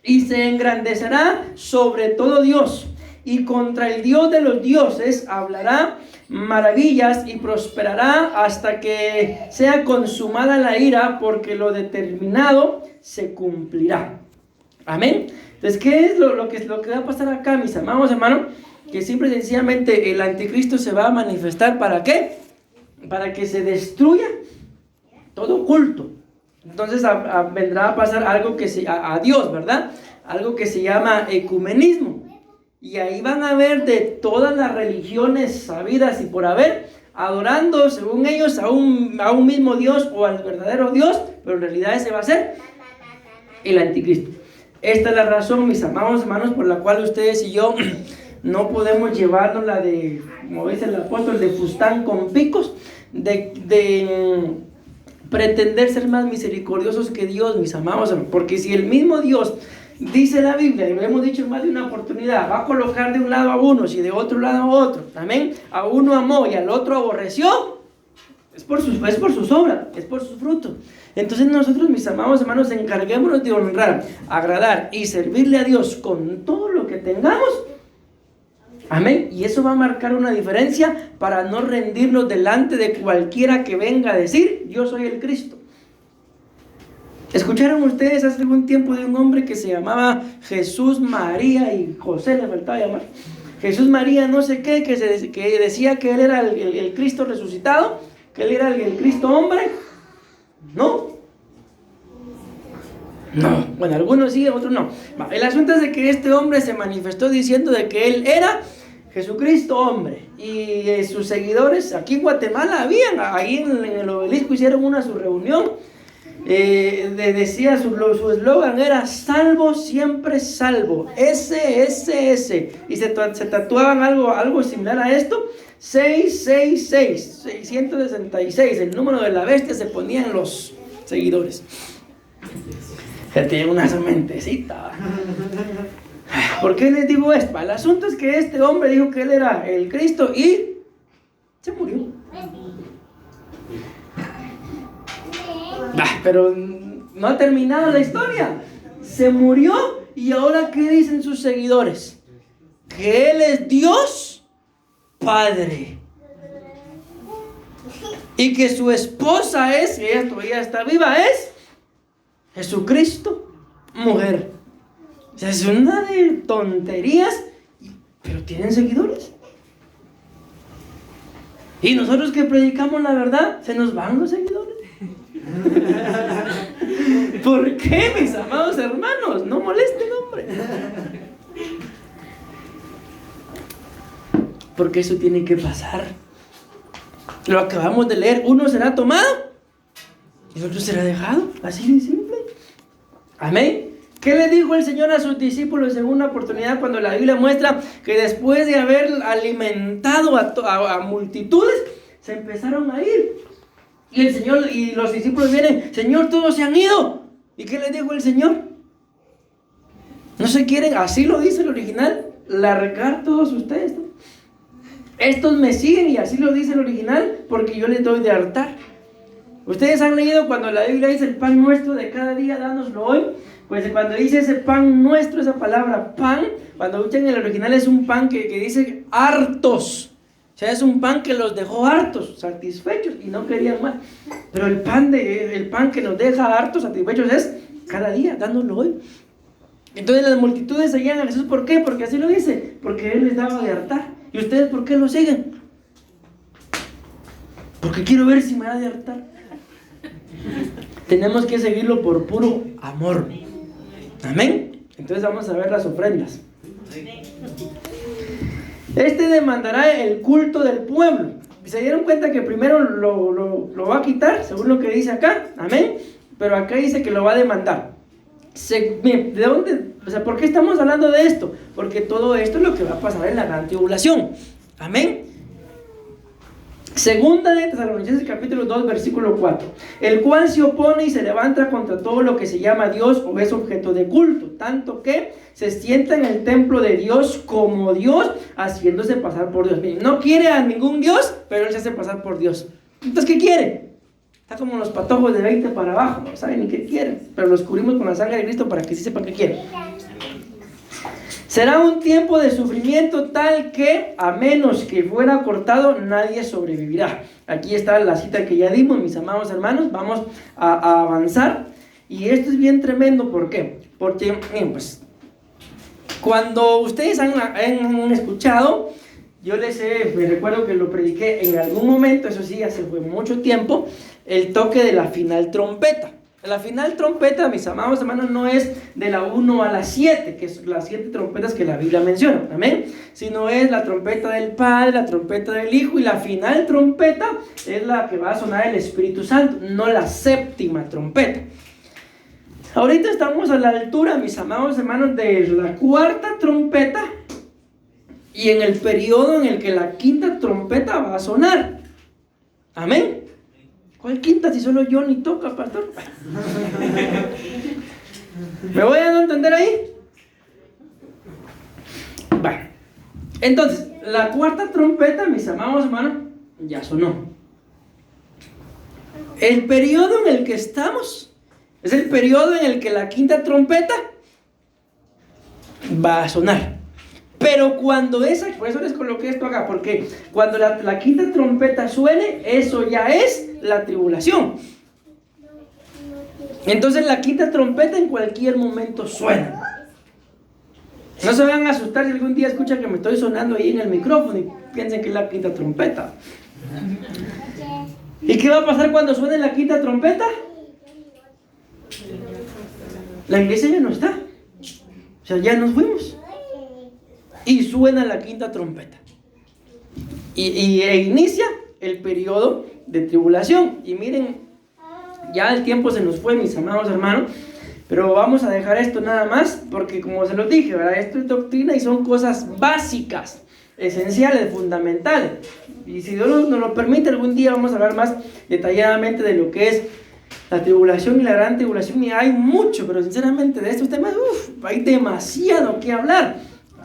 y se engrandecerá sobre todo Dios, y contra el Dios de los dioses hablará maravillas y prosperará hasta que sea consumada la ira, porque lo determinado se cumplirá. Amén. Entonces, ¿qué es lo que va a pasar acá, mis amados hermanos? Que simple y sencillamente el anticristo se va a manifestar. ¿Para qué? Para que se destruya todo culto. Entonces vendrá a pasar algo que a Dios, ¿verdad? Algo que se llama ecumenismo. Y ahí van a ver de todas las religiones sabidas y por haber, adorando según ellos a un mismo Dios o al verdadero Dios, pero en realidad ese va a ser el anticristo. Esta es la razón, mis amados hermanos, por la cual ustedes y yo no podemos llevarnos la de, como dice el apóstol, de fustán con picos, de pretender ser más misericordiosos que Dios, mis amados hermanos. Porque si el mismo Dios, dice la Biblia, y lo hemos dicho en más de una oportunidad, va a colocar de un lado a unos y de otro lado a otro, amén, a uno amó y al otro aborreció, es por sus obras, es por sus frutos. Entonces nosotros, mis amados hermanos, encarguémonos de honrar, agradar y servirle a Dios con todo lo que tengamos. Amén. Y eso va a marcar una diferencia para no rendirnos delante de cualquiera que venga a decir, yo soy el Cristo. ¿Escucharon ustedes hace algún tiempo de un hombre que se llamaba Jesús María y José le faltaba llamar? Jesús María no sé qué, que decía que él era el Cristo resucitado, que él era el Cristo hombre. No. Bueno, algunos sí, otros no. El asunto es de que este hombre se manifestó diciendo de que él era Jesucristo hombre. Y sus seguidores aquí en Guatemala ahí en el obelisco hicieron su reunión. Decía su eslogan era salvo siempre salvo, S y se tatuaban algo similar a esto, 666, el número de la bestia se ponían los seguidores. Ya tiene una mentecita. ¿Por qué les digo esto? El asunto es que este hombre dijo que él era el Cristo y se murió. Pero no ha terminado la historia. Se murió y ahora ¿qué dicen sus seguidores? Que él es Dios Padre. Y que su esposa es, ella todavía está viva, es Jesucristo, mujer. O sea, es una de tonterías, pero tienen seguidores. Y nosotros que predicamos la verdad, se nos van los seguidores. ¿Por qué, mis amados hermanos? No molesten, hombre. Porque eso tiene que pasar. Lo acabamos de leer. Uno será tomado y el otro será dejado. Así de simple. Amén. ¿Qué le dijo el Señor a sus discípulos en una oportunidad cuando la Biblia muestra que después de haber alimentado a multitudes, se empezaron a ir? Y el Señor y los discípulos vienen: Señor, todos se han ido. ¿Y qué le dijo el Señor? No se quieren, así lo dice el original, largar todos ustedes, ¿no? Estos me siguen, y así lo dice el original, porque yo les doy de hartar. Ustedes han leído cuando la Biblia dice el pan nuestro de cada día, dánoslo hoy. Pues cuando dice ese pan nuestro, esa palabra pan, cuando escuchan el original es un pan que dice hartos. O sea, es un pan que los dejó hartos, satisfechos y no querían más. Pero el pan que nos deja hartos, satisfechos es cada día, dándolo hoy. Entonces las multitudes seguían a Jesús. ¿Por qué? Porque así lo dice, porque Él les daba de hartar. ¿Y ustedes por qué lo siguen? Porque quiero ver si me da de hartar. Tenemos que seguirlo por puro amor. Amén. Entonces vamos a ver las ofrendas. Este demandará el culto del pueblo. ¿Se dieron cuenta que primero lo va a quitar, según lo que dice acá? Amén. Pero acá dice que lo va a demandar. ¿De dónde? O sea, ¿por qué estamos hablando de esto? Porque todo esto es lo que va a pasar en la gran tribulación. Amén. Segunda de Tesalonicenses capítulo 2 versículo 4: el cual se opone y se levanta contra todo lo que se llama Dios o es objeto de culto, tanto que se sienta en el templo de Dios como Dios, haciéndose pasar por Dios. Miren, no quiere a ningún Dios, pero él se hace pasar por Dios. Entonces, ¿qué quiere? Está como los patojos de 20 para abajo, no saben ni qué quieren, pero los cubrimos con la sangre de Cristo para que sí sepan qué quieren. Será un tiempo de sufrimiento tal que, a menos que fuera cortado, nadie sobrevivirá. Aquí está la cita que ya dimos, mis amados hermanos. Vamos a avanzar. Y esto es bien tremendo. ¿Por qué? Porque, bien, pues, cuando ustedes han escuchado, me recuerdo que lo prediqué en algún momento, eso sí, hace mucho tiempo, el toque de la final trompeta. La final trompeta, mis amados hermanos, no es de la 1 a la 7, que es las 7 trompetas que la Biblia menciona, amén, sino es la trompeta del Padre, la trompeta del Hijo, y la final trompeta es la que va a sonar el Espíritu Santo, no la séptima trompeta. Ahorita estamos a la altura, mis amados hermanos, de la cuarta trompeta y en el periodo en el que la quinta trompeta va a sonar, amén. ¿Cuál quinta si solo yo ni toca, pastor? ¿Me voy a no entender ahí? Bueno, entonces, la cuarta trompeta, mis amados hermanos, ya sonó. El periodo en el que estamos es el periodo en el que la quinta trompeta va a sonar. Pero cuando por eso les coloqué esto acá, porque cuando la quinta trompeta suene, eso ya es la tribulación. Entonces la quinta trompeta en cualquier momento suena. No se van a asustar si algún día escuchan que me estoy sonando ahí en el micrófono y piensen que es la quinta trompeta. ¿Y qué va a pasar cuando suene la quinta trompeta? La iglesia ya no está. O sea, ya nos fuimos. Y suena la quinta trompeta. E inicia el periodo de tribulación. Y miren, ya el tiempo se nos fue, mis amados hermanos. Pero vamos a dejar esto nada más, porque como se los dije, ¿verdad? Esto es doctrina y son cosas básicas, esenciales, fundamentales. Y si Dios nos lo permite, algún día vamos a hablar más detalladamente de lo que es la tribulación y la gran tribulación, y hay mucho, pero sinceramente de estos temas, hay demasiado que hablar.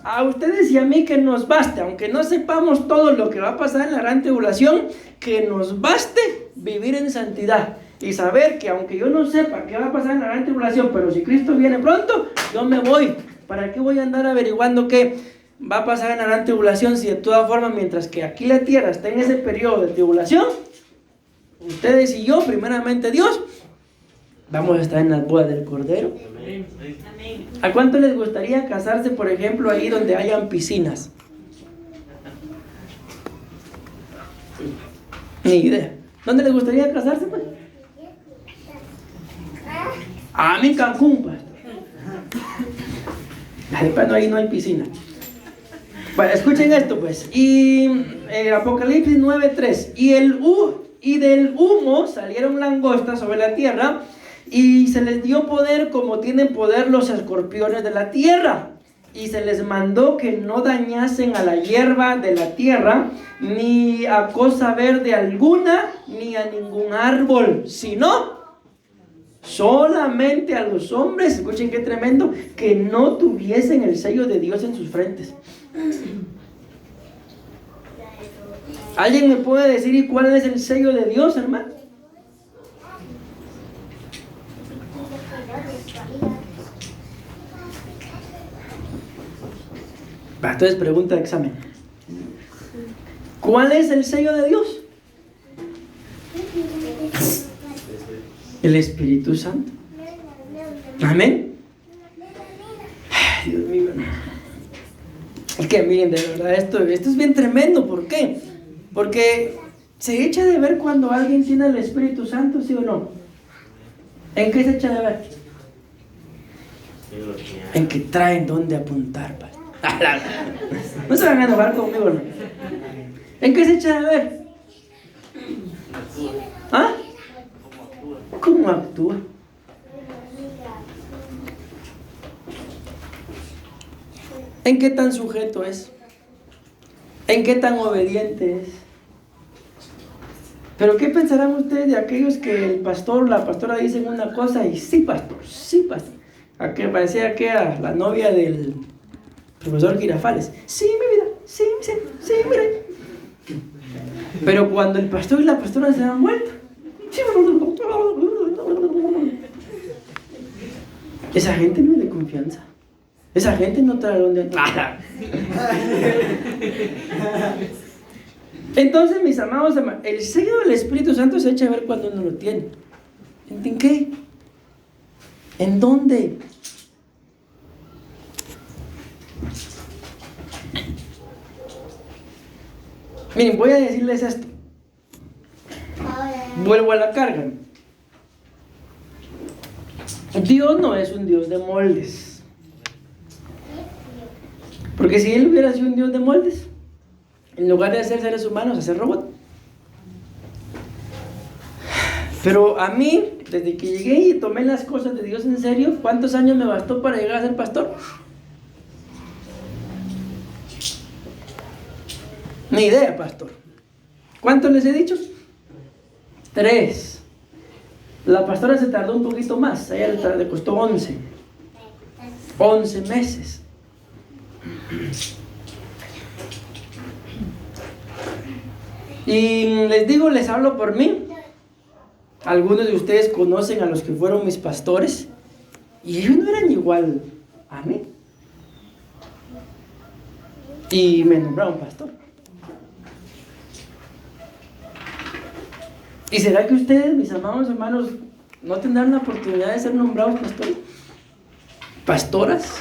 A ustedes y a mí que nos baste, aunque no sepamos todo lo que va a pasar en la gran tribulación, que nos baste vivir en santidad y saber que aunque yo no sepa qué va a pasar en la gran tribulación, pero si Cristo viene pronto, yo me voy. ¿Para qué voy a andar averiguando qué va a pasar en la gran tribulación si de todas formas, mientras que aquí la tierra está en ese periodo de tribulación, ustedes y yo, primeramente Dios, vamos a estar en las bodas del Cordero? Amén. ¿A cuánto les gustaría casarse, por ejemplo, ahí donde hayan piscinas? Ni idea. ¿Dónde les gustaría casarse, pues? A mí en Cancún, pues. Después ahí no hay piscina. Bueno, escuchen esto, pues. Y Apocalipsis 9:3. Y del humo salieron langostas sobre la tierra, y se les dio poder como tienen poder los escorpiones de la tierra. Y se les mandó que no dañasen a la hierba de la tierra, ni a cosa verde alguna, ni a ningún árbol, sino solamente a los hombres, escuchen qué tremendo, que no tuviesen el sello de Dios en sus frentes. ¿Alguien me puede decir y cuál es el sello de Dios, hermano? Entonces pregunta de examen. ¿Cuál es el sello de Dios? El Espíritu Santo. Amén. Ay, Dios mío. Es que miren, de verdad, esto es bien tremendo. ¿Por qué? Porque se echa de ver cuando alguien tiene el Espíritu Santo, ¿sí o no? ¿En qué se echa de ver? En que traen dónde apuntar, padre. No se van a enojar conmigo, ¿no? ¿En qué se echa de ver? ¿Ah? ¿Cómo actúa? ¿En qué tan sujeto es? ¿En qué tan obediente es? Pero ¿qué pensarán ustedes de aquellos que el pastor, la pastora dicen una cosa y sí, pastor, sí, pastor? A que parecía que era la novia del profesor Girafales. Sí, mi vida, sí, sí, sí, mire. Pero cuando el pastor y la pastora se dan vuelta, esa gente no es de confianza. Esa gente no trae donde entrar. Entonces, mis amados, el sello del Espíritu Santo se echa a ver cuando uno lo tiene. ¿En qué? ¿En dónde? Miren, voy a decirles esto. Vuelvo a la carga. Dios no es un Dios de moldes. Porque si Él hubiera sido un Dios de moldes, en lugar de hacer seres humanos, hacer robots. Pero a mí, desde que llegué y tomé las cosas de Dios en serio, ¿cuántos años me bastó para llegar a ser pastor? Ni idea, pastor. ¿Cuántos les he dicho? 3. La pastora se tardó un poquito más. A ella le costó 11 meses. Y les digo, les hablo por mí. Algunos de ustedes conocen a los que fueron mis pastores, y ellos no eran igual a mí. Y me nombraron pastor. ¿Y será que ustedes, mis amados hermanos, no tendrán la oportunidad de ser nombrados pastores? ¿Pastoras?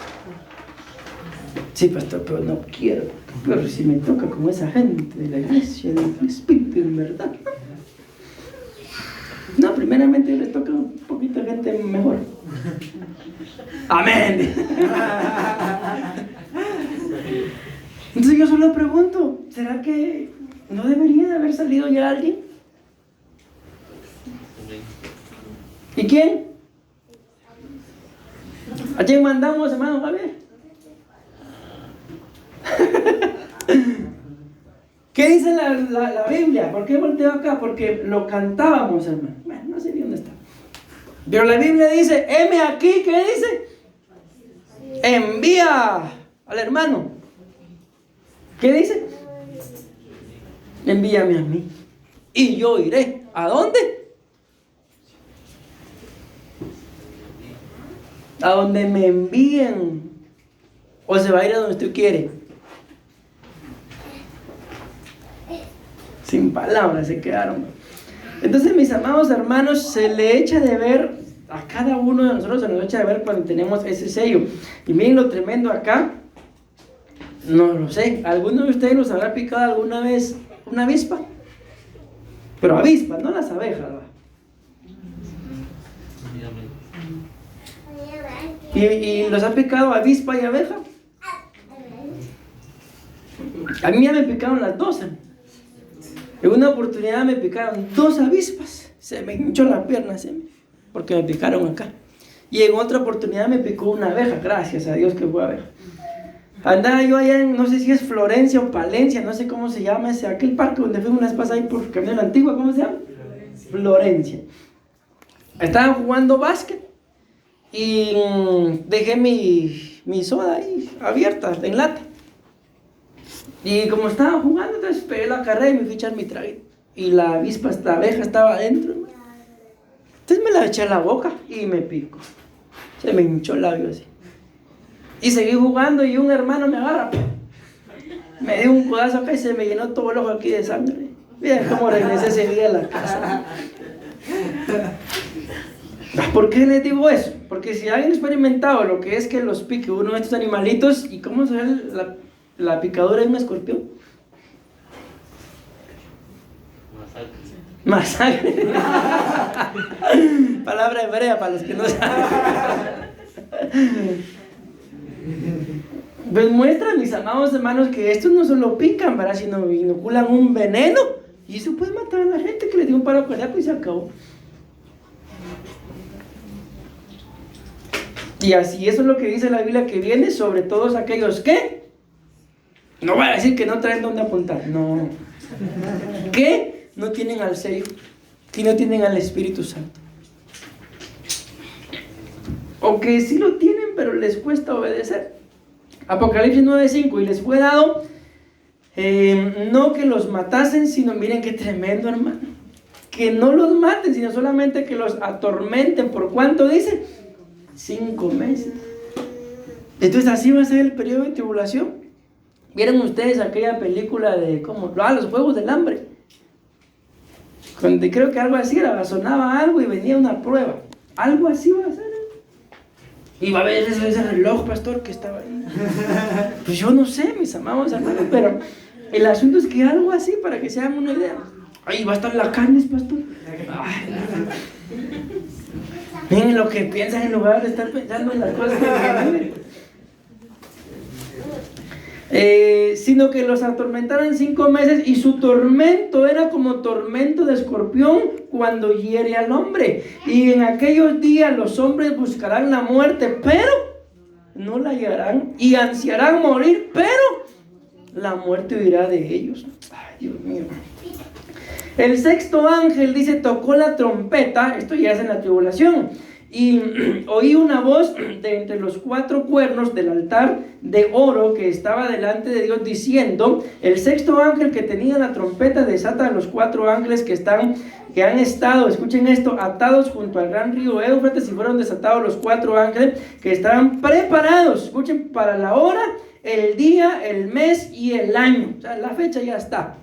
Sí, pastor, pero no quiero. Pero si me toca con esa gente de la iglesia, del Espíritu, en verdad. No, primeramente les toca un poquito de gente mejor. Amén. Entonces yo solo pregunto, ¿será que no debería de haber salido ya alguien? ¿Y quién? ¿A quién mandamos, hermano Javier? ¿Qué dice la Biblia? ¿Por qué volteo acá? Porque lo cantábamos, hermano. Bueno, no sé ni dónde está. Pero la Biblia dice, heme aquí, ¿qué dice? Envía al hermano. ¿Qué dice? Envíame a mí y yo iré. ¿A dónde? A donde me envíen. O se va a ir a donde usted quiere. Sin palabras se quedaron. Entonces, mis amados hermanos, se le echa de ver a cada uno de nosotros, se nos echa de ver cuando tenemos ese sello. Y miren lo tremendo acá. No lo sé, ¿alguno de ustedes los habrá picado alguna vez una avispa? Pero avispas, no las abejas, ¿verdad? ¿Y los ha picado avispa y abeja? A mí ya me picaron las dos. En una oportunidad me picaron 2 avispas. Se me hinchó la pierna, porque me picaron acá. Y en otra oportunidad me picó una abeja. Gracias a Dios que fue abeja. Andaba yo allá en, no sé si es Florencia o Palencia, no sé cómo se llama ese, aquel parque donde fuimos una vez pasada ahí por Camino de la Antigua, ¿cómo se llama? Florencia. Estaban jugando básquet y dejé mi soda ahí abierta, en lata. Y como estaba jugando, entonces pegué la carrera y me fui a echar mi traguito. Y la abeja estaba adentro. Entonces me la eché a la boca y me picó. Se me hinchó el labio así. Y seguí jugando y un hermano me agarra. Me dio un codazo acá y se me llenó todo el ojo aquí de sangre. Miren cómo regresé ese día a la casa. ¿Por qué les digo eso? Porque si alguien ha experimentado lo que es que los pique uno de estos animalitos, ¿y cómo se ve la picadura de un escorpión? Masacre. Palabra hebrea para los que no saben. Pues muestran, mis amados hermanos, que estos no solo pican, ¿verdad?, sino inoculan un veneno. Y eso puede matar a la gente que le dio un paro cardíaco y se acabó. Y así, eso es lo que dice la Biblia, que viene sobre todos aquellos que, no voy a decir que no traen dónde apuntar, no, que no tienen al sello, que no tienen al Espíritu Santo, o que sí lo tienen pero les cuesta obedecer. Apocalipsis 9:5, y les fue dado no que los matasen, sino, miren qué tremendo, hermano, que no los maten, sino solamente que los atormenten. ¿Por cuánto dice? 5 meses. Entonces así va a ser el periodo de tribulación. ¿Vieron ustedes aquella película de cómo? Los Juegos del Hambre? Cuando creo que algo así era, sonaba algo y venía una prueba. Algo así va a ser. Y va a haber ese reloj, pastor, que estaba ahí. Pues yo no sé, mis amados hermanos, pero el asunto es que algo así, para que se hagan una idea. Ahí va a estar la carne, pastor. Ay, miren lo que piensan en lugar de estar pensando en las cosas que viven. Sino que los atormentaron 5 meses, y su tormento era como tormento de escorpión cuando hiere al hombre. Y en aquellos días los hombres buscarán la muerte, pero no la hallarán, y ansiarán morir, pero la muerte huirá de ellos. Ay, Dios mío. El sexto ángel, dice, tocó la trompeta. Esto ya es en la tribulación. Y oí una voz de entre los 4 cuernos del altar de oro que estaba delante de Dios, diciendo: el sexto ángel que tenía la trompeta desata a los 4 ángeles que han estado, escuchen esto, atados junto al gran río Éufrates, y fueron desatados los 4 ángeles que estaban preparados, escuchen, para la hora, el día, el mes y el año. O sea, la fecha ya está.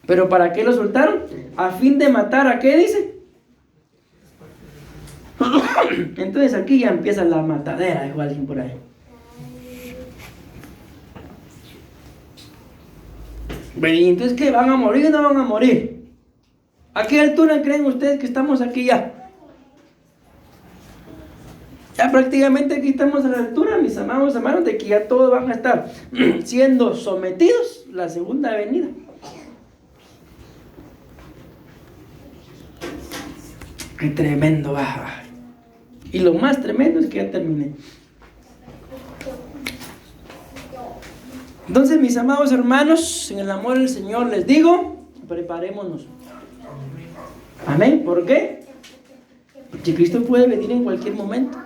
¿Pero para qué lo soltaron? A fin de matar, ¿a qué dice? Entonces aquí ya empieza la matadera, dijo alguien por ahí. ¿Y entonces qué? ¿Van a morir o no van a morir? ¿A qué altura creen ustedes que estamos aquí ya? Ya prácticamente aquí estamos a la altura, mis amados hermanos, de que ya todos van a estar siendo sometidos a la segunda venida. Qué tremendo va. Y lo más tremendo es que ya terminé. Entonces, mis amados hermanos, en el amor del Señor les digo, preparémonos. Amén. ¿Por qué? Que Cristo puede venir en cualquier momento.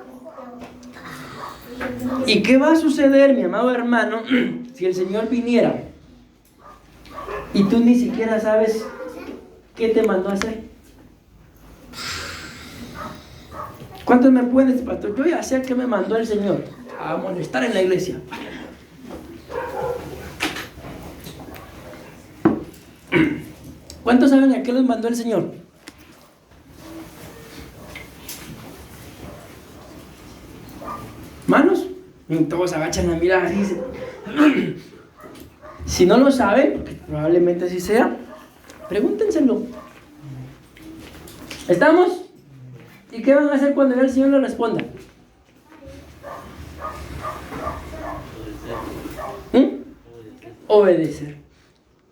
¿Y qué va a suceder, mi amado hermano, si el Señor viniera y tú ni siquiera sabes qué te mandó a hacer? ¿Cuántos me pueden decir, pastor? Yo ya sé qué me mandó el Señor: a molestar en la iglesia. ¿Cuántos saben a qué los mandó el Señor? ¿Manos? Y todos agachan la mirada así. Si no lo saben, porque probablemente así sea, pregúntenselo. ¿Estamos? ¿Y qué van a hacer cuando el Señor les responda? Obedecer.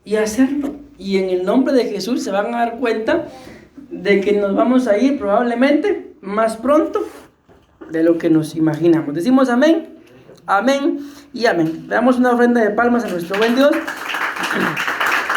Y hacerlo. Y en el nombre de Jesús se van a dar cuenta de que nos vamos a ir probablemente más pronto de lo que nos imaginamos. Decimos amén, amén y amén. Le damos una ofrenda de palmas a nuestro buen Dios.